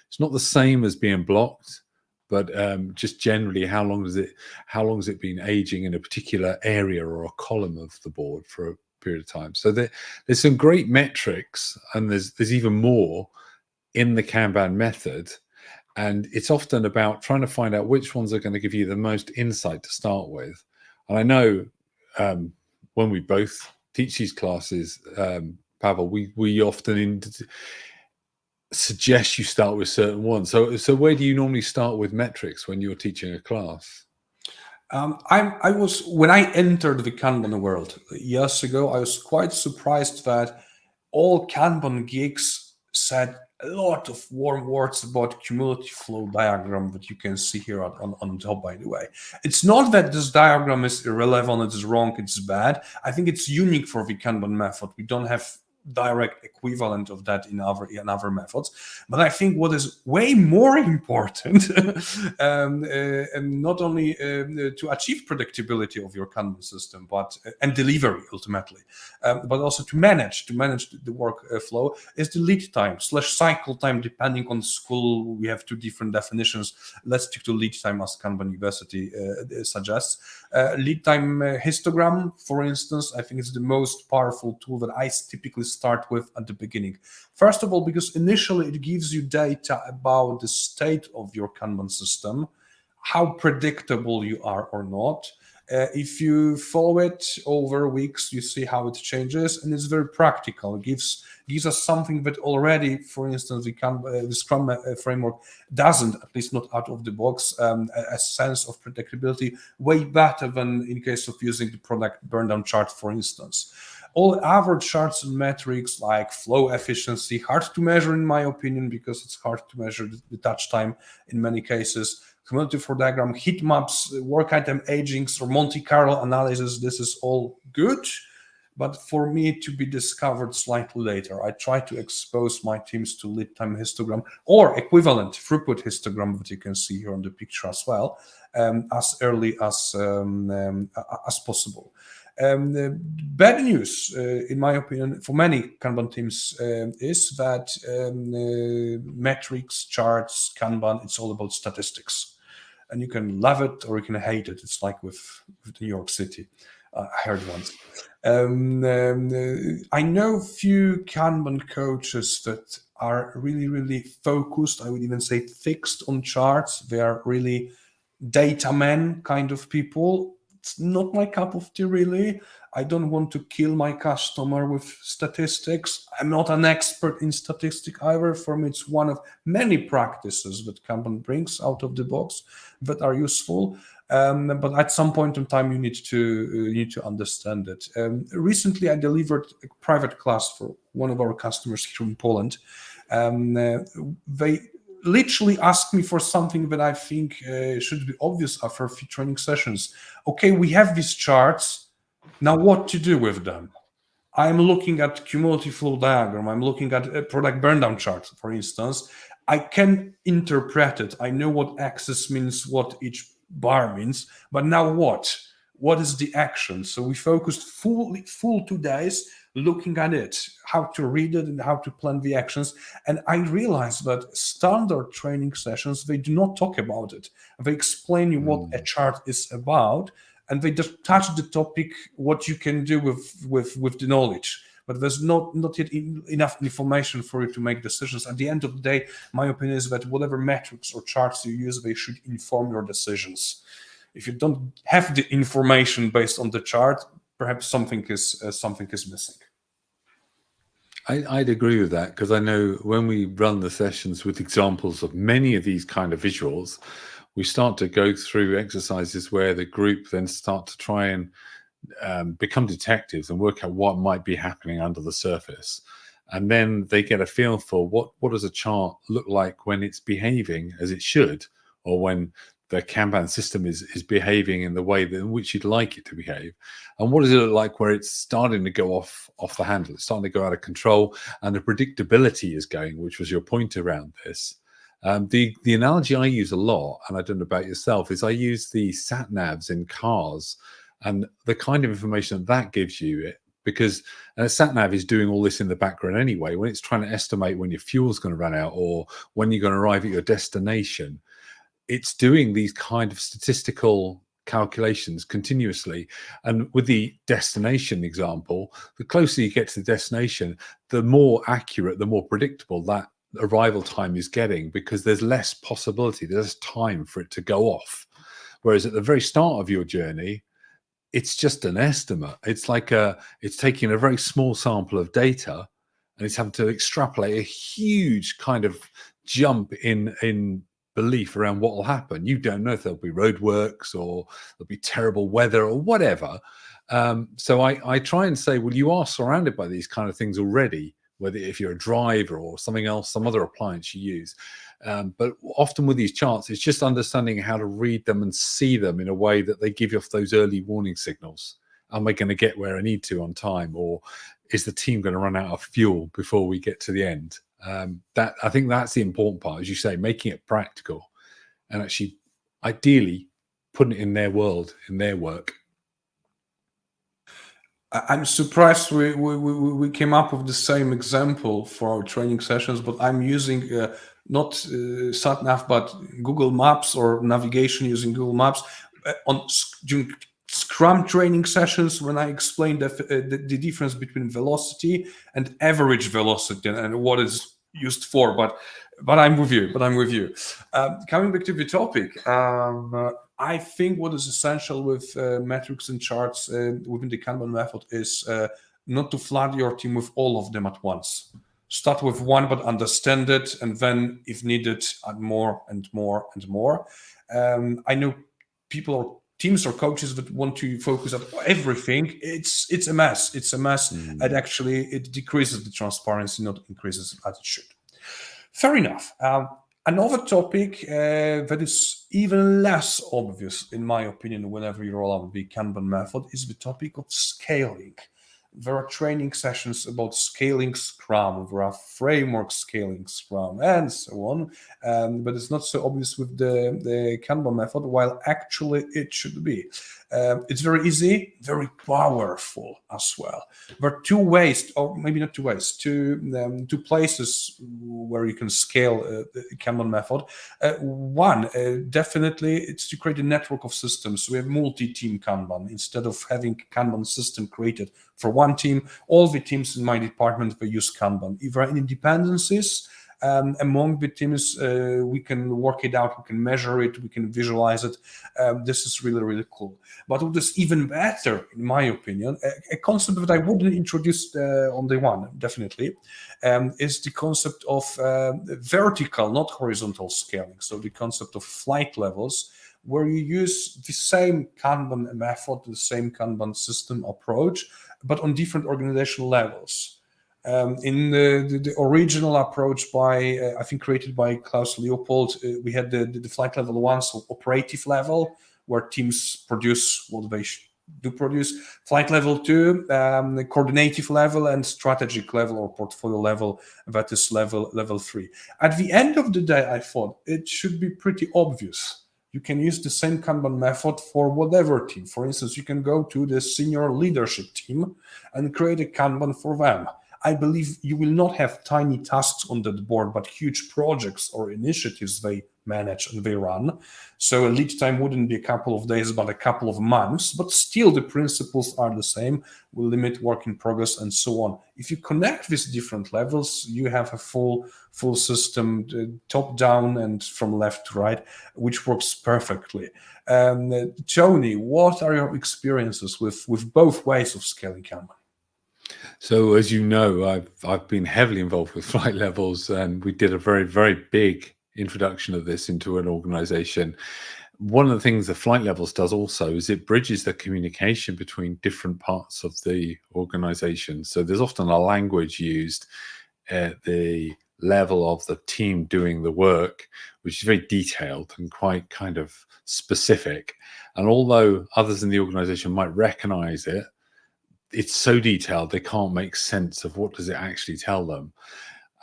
It's not the same as being blocked, but just generally, how long has it been aging in a particular area or a column of the board for a period of time? So there's some great metrics, and there's even more in the Kanban method. And it's often about trying to find out which ones are going to give you the most insight to start with. And I know when we both teach these classes, Paweł, we often suggest you start with certain ones. So where do you normally start with metrics when you're teaching a class? I was, when I entered the Kanban world years ago, I was quite surprised that all Kanban geeks said a lot of warm words about cumulative flow diagram that you can see here on top, by the way. It's not that this diagram is irrelevant, it's wrong, it's bad. I think it's unique for the Kanban method. We don't have direct equivalent of that in other methods. But I think what is way more important, and not only to achieve predictability of your Kanban system, but and delivery ultimately, but also to manage the workflow, is the lead time / cycle time. Depending on school, we have two different definitions. Let's stick to lead time as Kanban University suggests. Lead time histogram, for instance, I think is the most powerful tool that I typically start with at the beginning. First of all, because initially it gives you data about the state of your Kanban system, how predictable you are or not. If you follow it over weeks, you see how it changes, and it's very practical. It gives us something that already, for instance, the Scrum framework doesn't, at least not out of the box, a sense of predictability way better than in case of using the product burndown chart, for instance. All other charts and metrics like flow efficiency, hard to measure in my opinion, because it's hard to measure the touch time in many cases. Cumulative flow diagram, heat maps, work item agings, or Monte Carlo analysis, this is all good, but for me to be discovered slightly later. I try to expose my teams to lead time histogram or equivalent throughput histogram that you can see here on the picture as well, as early as possible. The bad news, in my opinion, for many Kanban teams is that metrics, charts, Kanban, it's all about statistics. And you can love it or you can hate it. It's like with New York City. I heard once. I know few Kanban coaches that are really, really focused. I would even say fixed on charts. They are really data men kind of people. It's not my cup of tea, really. I don't want to kill my customer with statistics. I'm not an expert in statistics either. For me, it's one of many practices that Kanban brings out of the box that are useful. But at some point in time, you need to understand it. Recently, I delivered a private class for one of our customers here in Poland. They literally asked me for something that I think should be obvious after a few training sessions. Okay, we have these charts. Now what to do with them? I'm looking at cumulative flow diagram. I'm looking at a product burndown chart, for instance. I can interpret it. I know what axis means, what each bar means, but now what? What is the action? So we focused full 2 days looking at it, how to read it and how to plan the actions. And I realized that standard training sessions, they do not talk about it. They explain you what a chart is about, and they just touch the topic, what you can do with the knowledge. But there's not yet enough information for you to make decisions. At the end of the day, my opinion is that whatever metrics or charts you use, they should inform your decisions. If you don't have the information based on the chart, perhaps something is missing. I'd agree with that, because I know when we run the sessions with examples of many of these kind of visuals, we start to go through exercises where the group then start to try and become detectives and work out what might be happening under the surface. And then they get a feel for what does a chart look like when it's behaving as it should, or when the Kanban system is behaving in the way in which you'd like it to behave. And what does it look like where it's starting to go off the handle, it's starting to go out of control, and the predictability is going, which was your point around this. The analogy I use a lot, and I don't know about yourself, is I use the sat navs in cars and the kind of information that gives you, because a sat nav is doing all this in the background anyway. When it's trying to estimate when your fuel's going to run out or when you're going to arrive at your destination, it's doing these kind of statistical calculations continuously. And with the destination example, the closer you get to the destination, the more accurate, the more predictable that arrival time is getting, because there's less possibility, there's time for it to go off. Whereas at the very start of your journey, it's just an estimate. It's like it's taking a very small sample of data and it's having to extrapolate a huge kind of jump in belief around what will happen. You don't know if there'll be roadworks or there'll be terrible weather or whatever. So I try and say, well, you are surrounded by these kind of things already, whether if you're a driver or something else, some other appliance you use. But often with these charts, it's just understanding how to read them and see them in a way that they give you off those early warning signals. Am I going to get where I need to on time? Or is the team going to run out of fuel before we get to the end? That I think that's the important part, as you say, making it practical and actually ideally putting it in their world, in their work. I'm surprised we came up with the same example for our training sessions, but I'm using not SatNav, but Google Maps or navigation using Google Maps during Scrum training sessions when I explained the difference between velocity and average velocity and what it's used for. But I'm with you. Coming back to the topic. I think what is essential with metrics and charts within the Kanban method is not to flood your team with all of them at once. Start with one, but understand it, and then, if needed, add more and more and more. I know people or teams or coaches that want to focus on everything. It's a mess. It's a mess, and actually, it decreases the transparency, not increases as it should. Fair enough. Another topic that is even less obvious, in my opinion, whenever you roll out the Kanban method, is the topic of scaling. There are training sessions about scaling Scrum. There are framework scaling Scrum, and so on. But it's not so obvious with the Kanban method, while actually it should be. It's very easy, very powerful as well. There are two ways, or maybe not two ways, two places where you can scale the Kanban method. One, definitely, it's to create a network of systems. We have multi-team Kanban. Instead of having Kanban system created for one team, all the teams in my department, they use Kanban. If there are any dependencies among the teams, we can work it out, we can measure it, we can visualize it. This is really, really cool. But what is even better, in my opinion, a concept that I wouldn't introduce on day one, definitely, is the concept of vertical, not horizontal scaling. So the concept of flight levels, where you use the same Kanban method, the same Kanban system approach, but on different organizational levels. In the original approach by, I think, created by Klaus Leopold, we had the flight level 1, so operative level, where teams produce what they do produce. Flight level 2, the coordinative level, and strategic level or portfolio level, that is level 3. At the end of the day, I thought it should be pretty obvious. You can use the same Kanban method for whatever team. For instance, you can go to the senior leadership team and create a Kanban for them. I believe you will not have tiny tasks on that board, but huge projects or initiatives they manage and they run. So a lead time wouldn't be a couple of days, but a couple of months. But still, the principles are the same. We'll limit work in progress and so on. If you connect these different levels, you have a full system, top down and from left to right, which works perfectly. Tony, what are your experiences with both ways of scaling Kanban? So, as you know, I've been heavily involved with flight levels, and we did a very, very big introduction of this into an organization. One of the things the flight levels does also is it bridges the communication between different parts of the organization. So there's often a language used at the level of the team doing the work, which is very detailed and quite kind of specific. And although others in the organization might recognize it, it's so detailed they can't make sense of what does it actually tell them.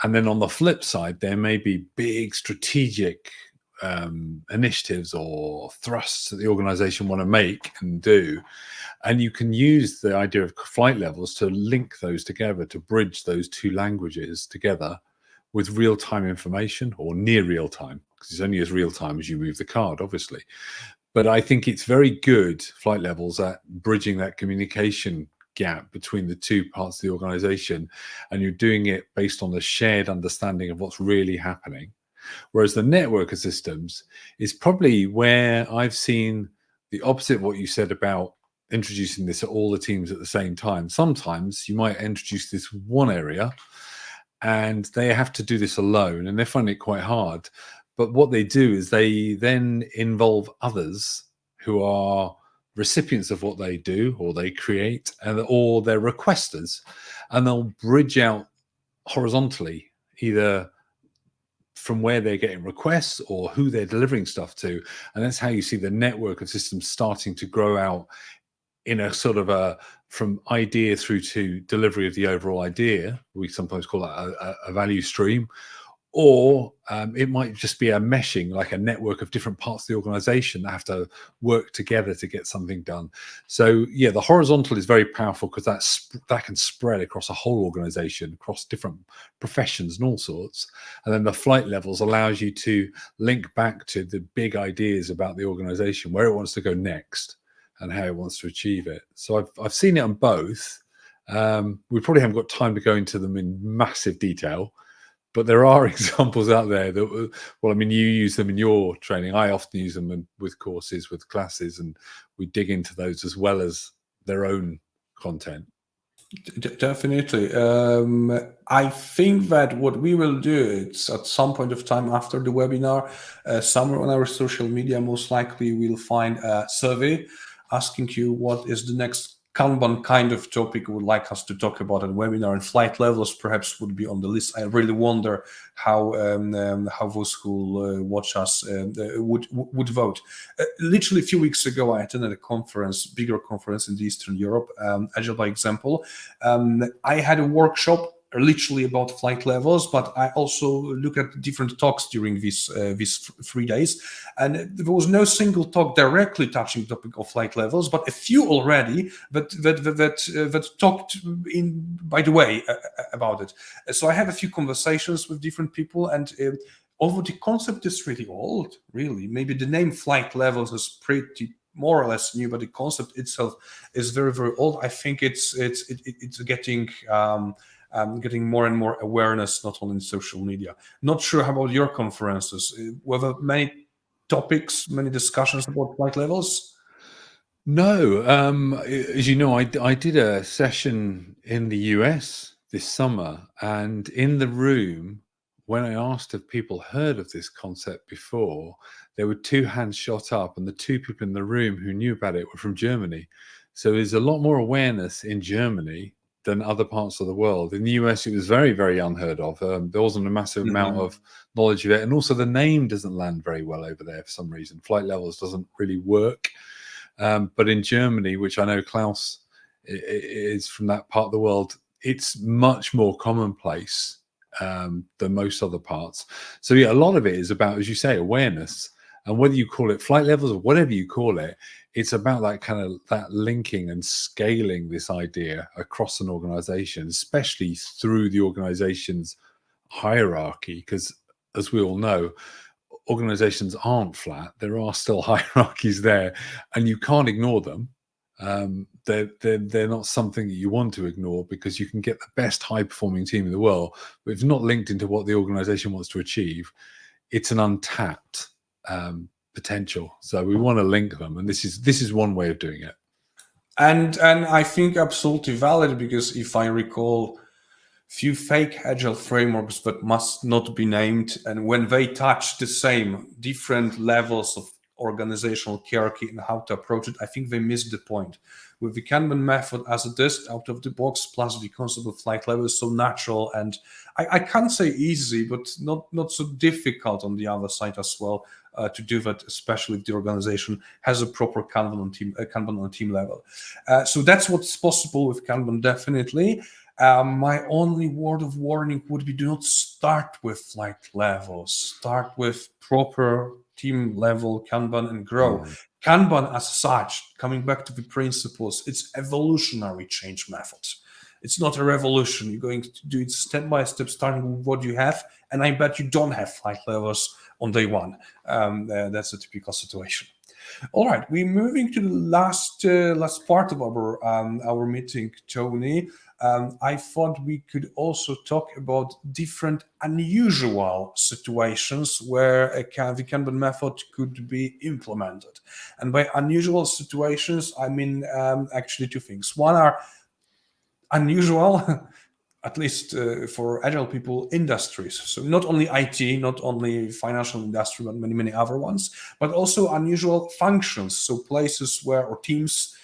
And then on the flip side, there may be big strategic initiatives or thrusts that the organization want to make and do. And you can use the idea of flight levels to link those together, to bridge those two languages together with real-time information, or near real-time, because it's only as real-time as you move the card, obviously. But I think it's very good, flight levels, at bridging that communication gap between the two parts of the organization, and you're doing it based on the shared understanding of what's really happening. Whereas the network of systems is probably where I've seen the opposite of what you said about introducing this at all the teams at the same time. Sometimes you might introduce this one area and they have to do this alone and they find it quite hard. But what they do is they then involve others who are recipients of what they do or they create, or they're requesters, and they'll bridge out horizontally, either from where they're getting requests or who they're delivering stuff to. And that's how you see the network of systems starting to grow out in a sort of a from idea through to delivery of the overall idea. We sometimes call that a value stream. Or it might just be a meshing, like a network of different parts of the organization that have to work together to get something done. So yeah, the horizontal is very powerful because that can spread across a whole organization, across different professions and all sorts. And then the flight levels allows you to link back to the big ideas about the organization, where it wants to go next and how it wants to achieve it. So I've seen it on both. We probably haven't got time to go into them in massive detail. But there are examples out there that, well, I mean, you use them in your training. I often use them with courses, with classes, and we dig into those as well as their own content. Definitely. I think that what we will do is at some point of time after the webinar, somewhere on our social media, most likely we'll find a survey asking you what is the next Kanban kind of topic would like us to talk about, and webinar and flight levels perhaps would be on the list. I really wonder how those who watch us would vote. Literally a few weeks ago, I attended a conference, bigger conference in the Eastern Europe, Agile by Example. I had a workshop literally about flight levels, but I also look at different talks during these 3 days, and there was no single talk directly touching the topic of flight levels, but a few already that talked in by the way about it. So I have a few conversations with different people, and although the concept is really old, really, maybe the name flight levels is pretty more or less new, but the concept itself is very, very old. I think it's getting getting more and more awareness, not only in social media. Not sure how about your conferences, whether many topics, many discussions about flight levels? No, as you know, I did a session in the US this summer, and in the room, when I asked if people heard of this concept before, there were 2 hands shot up, and the 2 people in the room who knew about it were from Germany. So there's a lot more awareness in Germany than other parts of the world. In the US, it was very, very unheard of. There wasn't a massive amount of knowledge of it, and also the name doesn't land very well over there for some reason. Flight levels doesn't really work. But in Germany, which I know Klaus is from that part of the world, it's much more commonplace than most other parts. So yeah, a lot of it is about, as you say, awareness. And whether you call it flight levels or whatever you call it, it's about that kind of that linking and scaling this idea across an organization, especially through the organization's hierarchy. Because as we all know, organizations aren't flat. There are still hierarchies there, and you can't ignore them. They're not something that you want to ignore, because you can get the best high performing team in the world, but if not linked into what the organization wants to achieve, it's an untapped potential. So we want to link them, and this is one way of doing it. And I think absolutely valid, because if I recall, few fake agile frameworks that must not be named, and when they touch the same different levels of organizational hierarchy and how to approach it, I think they missed the point. With the Kanban method as it is, out of the box, plus the concept of flight level is so natural, and I can't say easy, but not so difficult on the other side as well, to do that, especially if the organization has a proper Kanban on team level. So that's what's possible with Kanban, definitely. My only word of warning would be: do not start with flight levels. Start with proper team level Kanban and grow. Kanban as such, coming back to the principles, it's evolutionary change methods. It's not a revolution. You're going to do it step by step, starting with what you have. And I bet you don't have flight levels on day one. That's a typical situation. All right, we're moving to the last part of our meeting, Tony. I thought we could also talk about different unusual situations where the Kanban method could be implemented. And by unusual situations, I mean actually 2 things. One are unusual, at least for agile people, industries. So not only IT, not only financial industry, but many, many other ones, but also unusual functions. So places where, or teams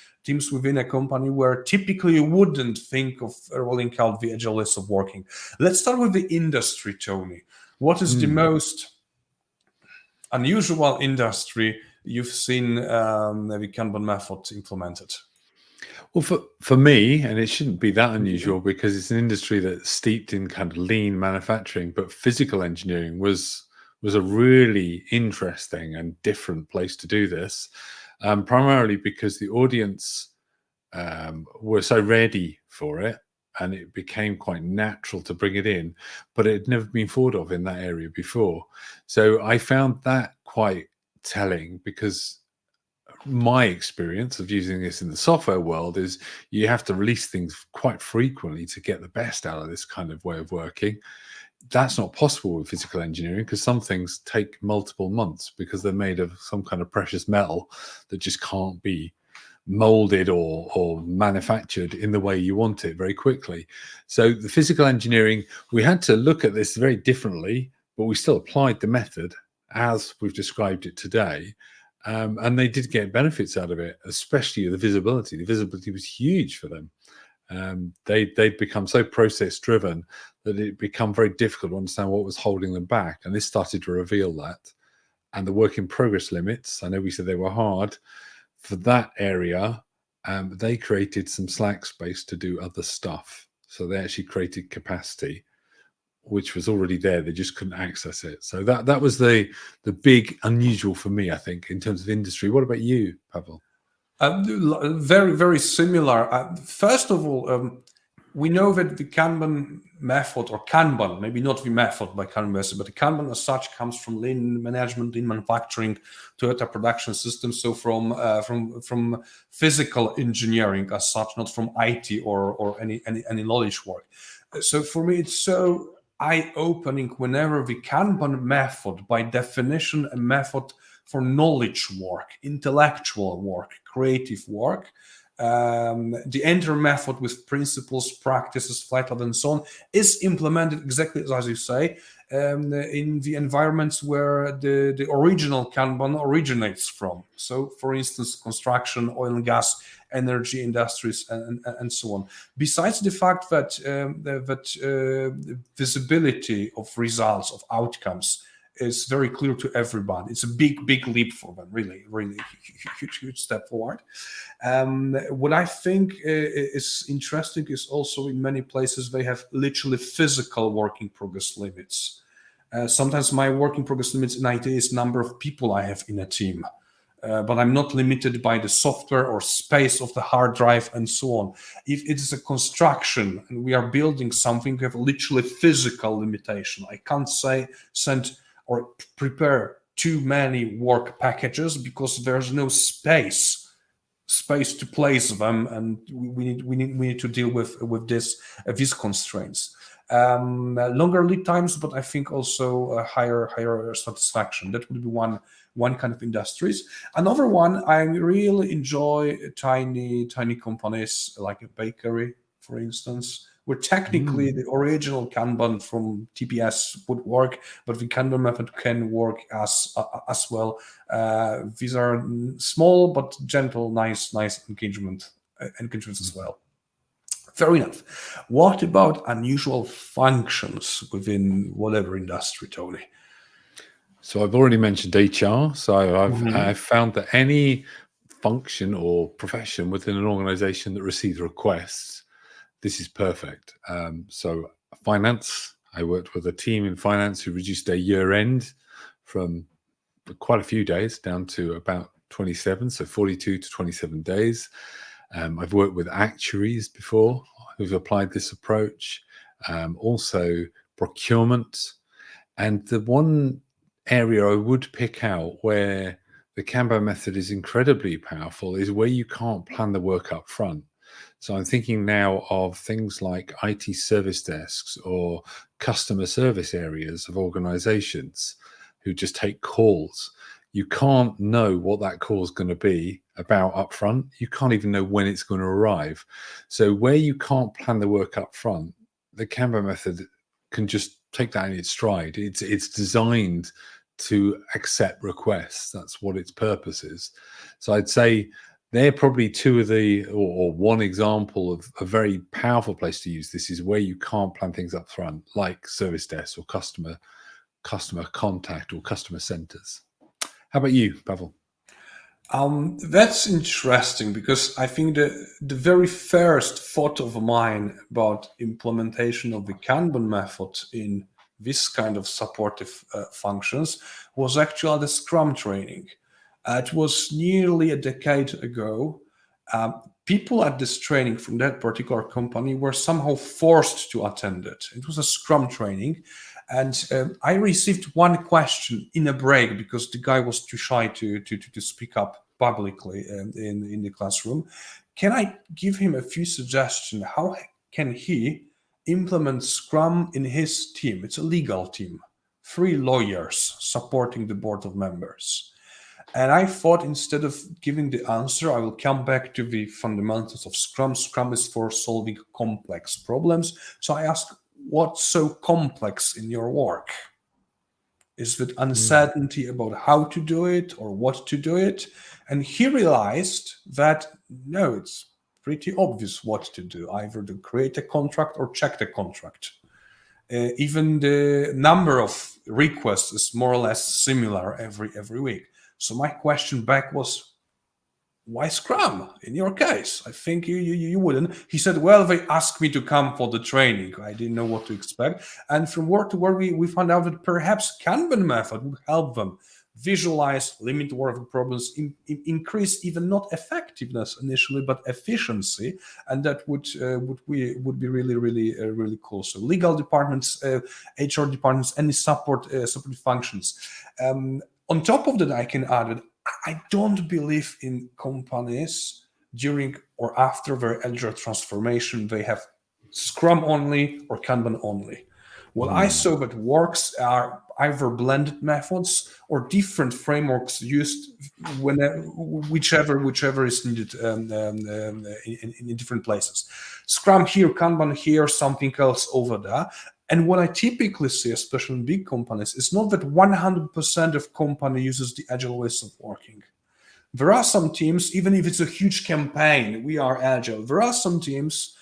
within a company where typically you wouldn't think of rolling out the agile ways of working. Let's start with the industry, Tony. What is the most unusual industry you've seen the Kanban method implemented? Well, for me, and it shouldn't be that unusual, because it's an industry that's steeped in kind of lean manufacturing, but physical engineering was a really interesting and different place to do this, primarily because the audience were so ready for it, and it became quite natural to bring it in, but it had never been thought of in that area before. So I found that quite telling, because my experience of using this in the software world is you have to release things quite frequently to get the best out of this kind of way of working. That's not possible with physical engineering, because some things take multiple months because they're made of some kind of precious metal that just can't be molded or manufactured in the way you want it very quickly. So the physical engineering, we had to look at this very differently, but we still applied the method as we've described it today. And they did get benefits out of it, especially the visibility. The visibility was huge for them. They'd become so process driven that it become very difficult to understand what was holding them back. And this started to reveal that. And the work in progress limits, I know we said they were hard for that area. They created some slack space to do other stuff. So they actually created capacity, which was already there. They just couldn't access it. So that was the big unusual for me, I think, in terms of industry. What about you, Paweł? Very, very similar. First of all, we know that the Kanban method, or Kanban, maybe not the method by Kanban, but the Kanban as such comes from lean management, lean manufacturing, Toyota production system. So from physical engineering as such, not from IT or any knowledge work. So for me, it's so eye-opening whenever the Kanban method, by definition, a method for knowledge work, intellectual work, creative work. The entire method with principles, practices, flight lab, and so on is implemented exactly as you say in the environments where the original Kanban originates from. So, for instance, construction, oil and gas, energy industries, and so on. Besides the fact that visibility of results, of outcomes, is very clear to everybody. It's a big leap for them, really huge step forward. What I think is interesting is also in many places they have literally physical working progress limits. Sometimes my working progress limits in IT is number of people I have in a team. But I'm not limited by the software or space of the hard drive and so on. If it is a construction and we are building something, we have literally physical limitation. I can't send or prepare too many work packages because there's no space to place them, and we need to deal with these constraints. Longer lead times, but I think also a higher satisfaction. That would be one kind of industries. Another one, I really enjoy tiny companies like a bakery, for instance, where technically the original Kanban from TPS would work, but the Kanban method can work as well. These are small but gentle, nice engagements as well. Fair enough. What about unusual functions within whatever industry, Tony? So I've already mentioned HR. So I've found that any function or profession within an organization that receives requests, this is perfect. So finance, I worked with a team in finance who reduced their year end from quite a few days down to about 27, so 42 to 27 days. I've worked with actuaries before who've applied this approach, also procurement. And the one area I would pick out where the Kanban method is incredibly powerful is where you can't plan the work up front. So I'm thinking now of things like IT service desks or customer service areas of organizations who just take calls. You can't know what that call is going to be about up front. You can't even know when it's going to arrive. So where you can't plan the work up front, the Kanban method can just take that in its stride. It's designed to accept requests. That's what its purpose is. So I'd say they're probably two of the, or one example of a very powerful place to use this is where you can't plan things up front, like service desks or customer contact or customer centers. How about you, Paweł? That's interesting because I think the very first thought of mine about implementation of the Kanban method in this kind of supportive functions was actually the Scrum training. It was nearly a decade ago. People at this training from that particular company were somehow forced to attend it. It was a Scrum training. And I received one question in a break because the guy was too shy to speak up publicly in the classroom. Can I give him a few suggestions? How can he implement Scrum in his team? It's a legal team, 3 lawyers supporting the board of members. And I thought instead of giving the answer, I will come back to the fundamentals of Scrum. Scrum is for solving complex problems. So I asked, what's so complex in your work? Is it uncertainty about how to do it or what to do it? And he realized that no, it's pretty obvious what to do, either to create a contract or check the contract. Even the number of requests is more or less similar every week. So my question back was, why Scrum in your case? I think you wouldn't. He said, well, they asked me to come for the training. I didn't know what to expect. And from word to word, we found out that perhaps Kanban method would help them visualize, limit work problems, increase even not effectiveness initially, but efficiency, and that would be really cool. So legal departments, HR departments, any support functions. On top of that, I can add that I don't believe in companies during or after their agile transformation they have Scrum only or Kanban only. What I saw that works are either blended methods or different frameworks used when whichever is needed in different places. Scrum here, Kanban here, something else over there. And what I typically see, especially in big companies, is not that 100% of company uses the agile ways of working. There are some teams, even if it's a huge campaign, we are agile. There are some teams,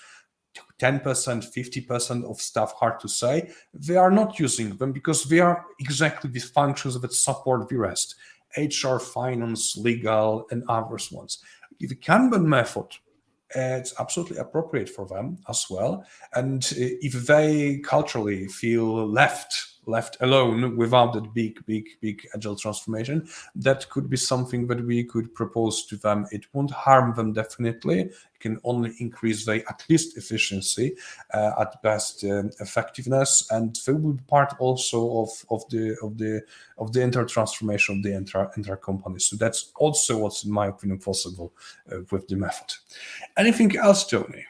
10%, 50% of staff, hard to say, they are not using them because they are exactly the functions that support the rest. HR, finance, legal, and others ones. The Kanban method, it's absolutely appropriate for them as well. And if they culturally feel left alone without that big agile transformation, that could be something that we could propose to them. It won't harm them definitely. It can only increase their at least efficiency, at best effectiveness, and they will be part also of the entire transformation of the entire company. So that's also what's in my opinion possible with the method. Anything else, Tony?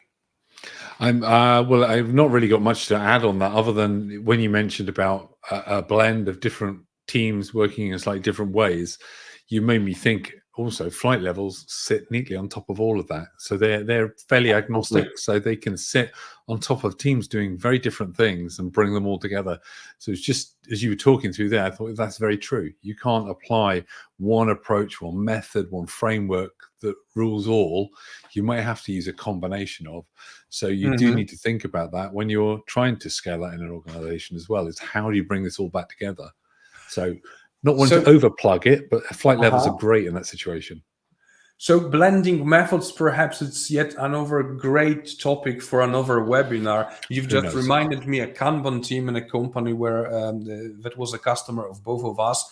Well, I've not really got much to add on that, other than when you mentioned about a blend of different teams working in slightly different ways, you made me think also flight levels sit neatly on top of all of that. So they're fairly agnostic, so they can sit on top of teams doing very different things and bring them all together. So it's just, as you were talking through there, I thought that's very true. You can't apply one approach, one method, one framework that rules all. You might have to use a combination of. So you do need to think about that when you're trying to scale that in an organization as well, is how do you bring this all back together? So not wanting to overplug it, but flight levels are great in that situation. So blending methods, perhaps it's yet another great topic for another webinar. You've just reminded me a Kanban team in a company where that was a customer of both of us.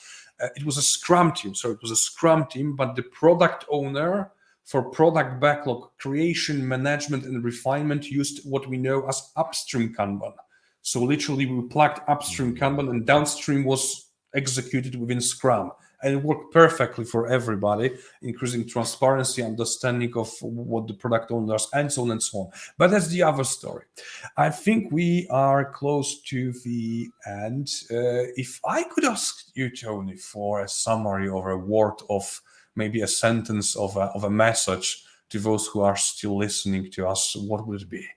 It was a Scrum team. So it was a Scrum team, but the product owner for product backlog creation, management, and refinement used what we know as upstream Kanban. So literally we plugged upstream Kanban and downstream was executed within Scrum. And it worked perfectly for everybody, increasing transparency, understanding of what the product owner does, and so on and so on. But that's the other story. I think we are close to the end. If I could ask you, Tony, for a summary or a word of maybe a sentence of a message to those who are still listening to us, what would it be?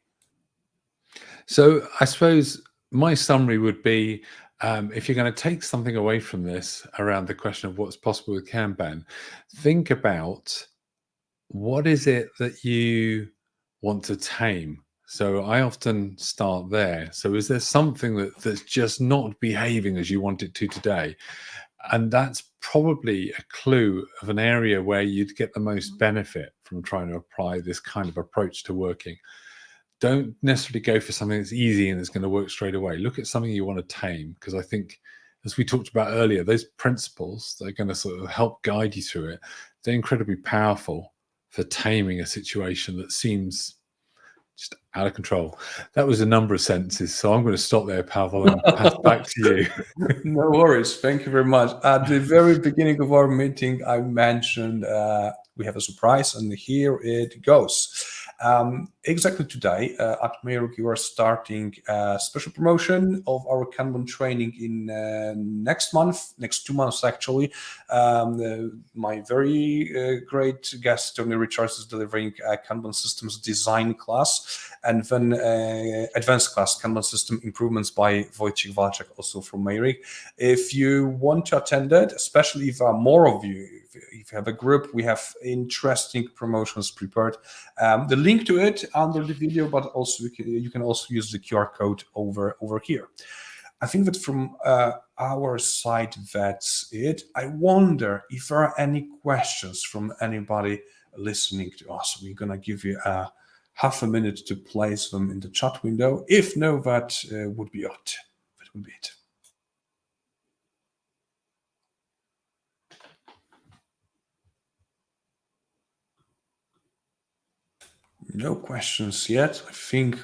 So I suppose my summary would be, if you're going to take something away from this around the question of what's possible with Kanban, think about what is it that you want to tame. So I often start there. So is there something that's just not behaving as you want it to today? And that's probably a clue of an area where you'd get the most benefit from trying to apply this kind of approach to working. Don't necessarily go for something that's easy and that's going to work straight away. Look at something you want to tame, because I think, as we talked about earlier, those principles that are going to sort of help guide you through it, they're incredibly powerful for taming a situation that seems just out of control. That was a number of sentences, so I'm going to stop there, Paweł, and pass back to you. No worries. Thank you very much. At the very beginning of our meeting, I mentioned we have a surprise, and here it goes. exactly today at Meyruk, you are starting a special promotion of our Kanban training in next 2 months actually. My very great guest, Tony Richards, is delivering a Kanban systems design class, and then advanced class, Kanban system improvements by Wojciech Walczak, also from Meyruk. If you want to attend it, especially if there are more of you, if you have a group, we have interesting promotions prepared. The link to it under the video, but also you can also use the QR code over here. I think that from our side, that's it. I wonder if there are any questions from anybody listening to us. We're gonna give you a half a minute to place them in the chat window. If no, that would be it. That would be it. No questions yet. I think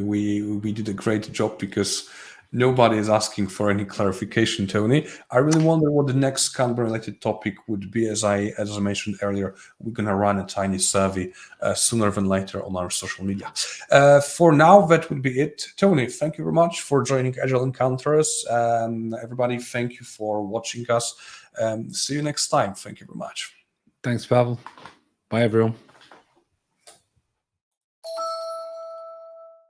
we did a great job because nobody is asking for any clarification, Tony. I really wonder what the next Kanban-related topic would be. As I mentioned earlier, we're gonna run a tiny survey sooner than later on our social media. For now, that would be it. Tony, thank you very much for joining Agile Encounters. Everybody, thank you for watching us. See you next time. Thank you very much. Thanks, Paweł. Bye, everyone.